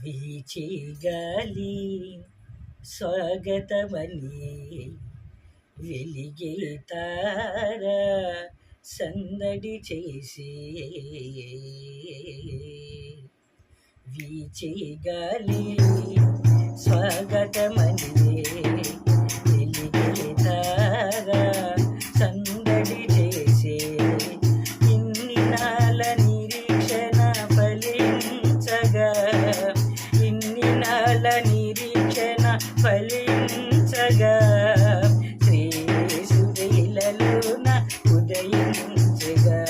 వీచి గాలి స్వాగతమని వెలిగే తార సందడి చేసి వీచి గాలి స్వాగతమని వెలిగే తార సందడి చేసి ఇన్ని నాల నిరీక్షణ ఫలించగా ఇన్ని నాల నిరీక్షణ ఫలించగా శ్రీసుడైలలోన ఉదయించగా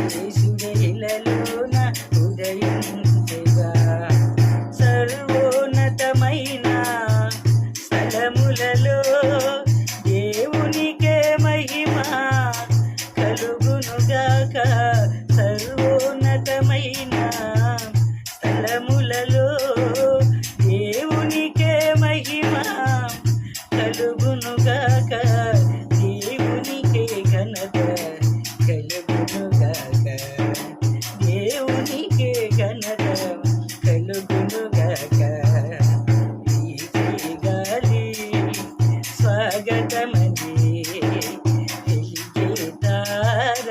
శ్రీసుడైలలోన ఉదయించగా సర్వోన్నతమైన స్థలములలో దేవునికే మహిమ కలుగునుగాక. సర్వోన్నతమైన స్థలములలో దేవునికే మహిమ కలుగునుగాక. దేవునికే ఘనత కలుగునుగాక. దేవునికే ఘనత కలుగునుగాక. వీచి గాలి స్వాగతమని వెలిగే తార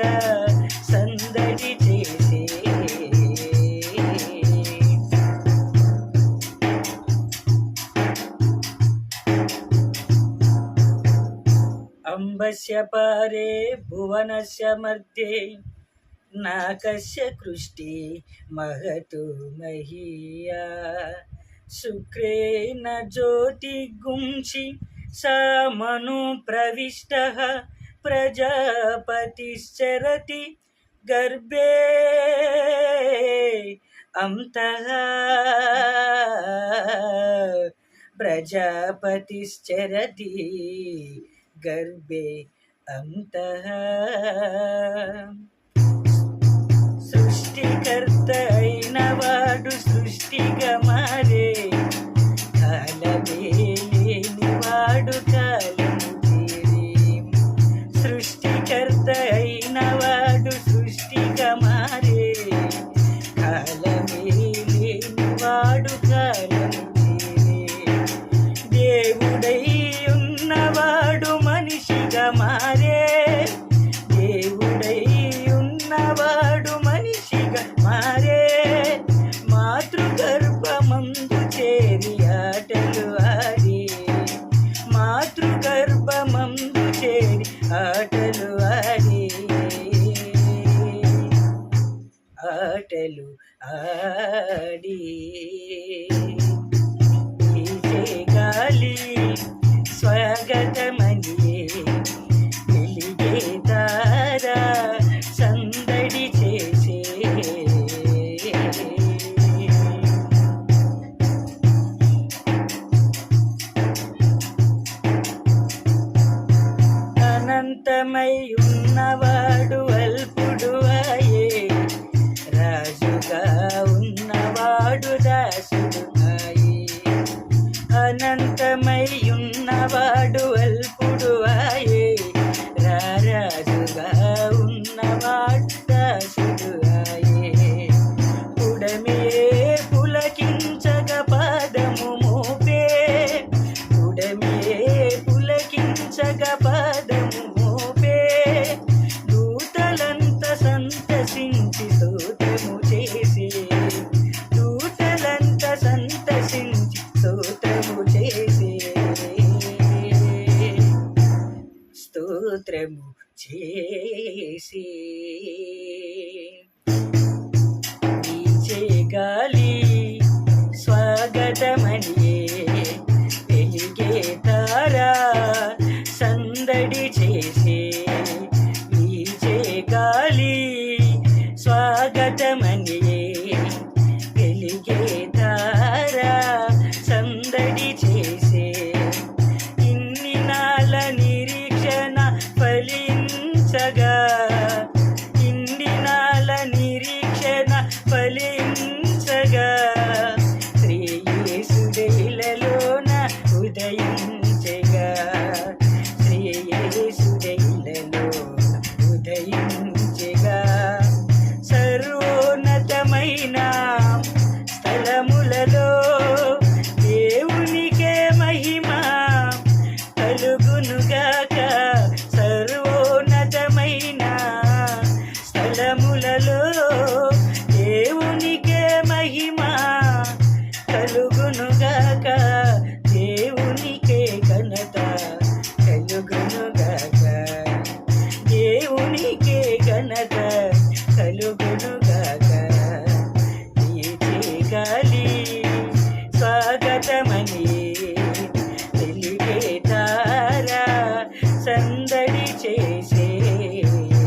సందడి చేసే అంబస్య పారే భువనస్య మధ్యే నాకస్య కృష్టి మహతు మహీయా శుక్రేణ జ్యోతిగుంసి సమను ప్రవిష్టః ప్రజాపతిశ్చరతి గర్భే అంతః ప్రజాపతిశ్చరతి గర్భే అంతః. సృష్టికర్త అయిన వాడు సృష్టిగా మారే కాలమే లేని వాడు కాలము తీరే. సృష్టికర్త అయిన వాడు సృష్టిగా మారే కాలమే లేని వాడు కాలము తీరే. దేవుడై ఉన్నవాడు మనిషిగా మారే దేవుడై ఉన్నవాడు మనిషిగా మారే. మాతృగర్భమందు చేరి ఆటలు ఆడి మాతృగర్భమందు చేరి ఆటలు ఆడి ఆటలు ఆడి వీచే గాలి స్వాగతమని వెలిగే తార సందడి చేసే అనంతమై ఉన్నవాడు అల్పుడు అయే రాజుగా ఉన్నవాడు దాసుడు అయే. అనంతమై ఉన్నవాడు అల్పుడు అయే రాజుగా ఉన్నవాడు దాసుడు అయే. పుడమే పులకించగ పాదము మోపే పుడమే పులకించగ పాదము మోపే. దూతలంత సంతసించి స్తోత్రము చేసి దూతలంత సంతసించి స్తోత్రము చేసి స్తోత్రము చేసి. వీచే గాలి స్వాగతమని వెలిగే తార సందడి చేసే. వీచే గాలి స్వాగతమని వెలిగే తార సందడి చేసే. ఇన్ని నాల నిరీక్షణ ఫలించగా ఇన్ని నాల నిరీక్షణ ఫలించగా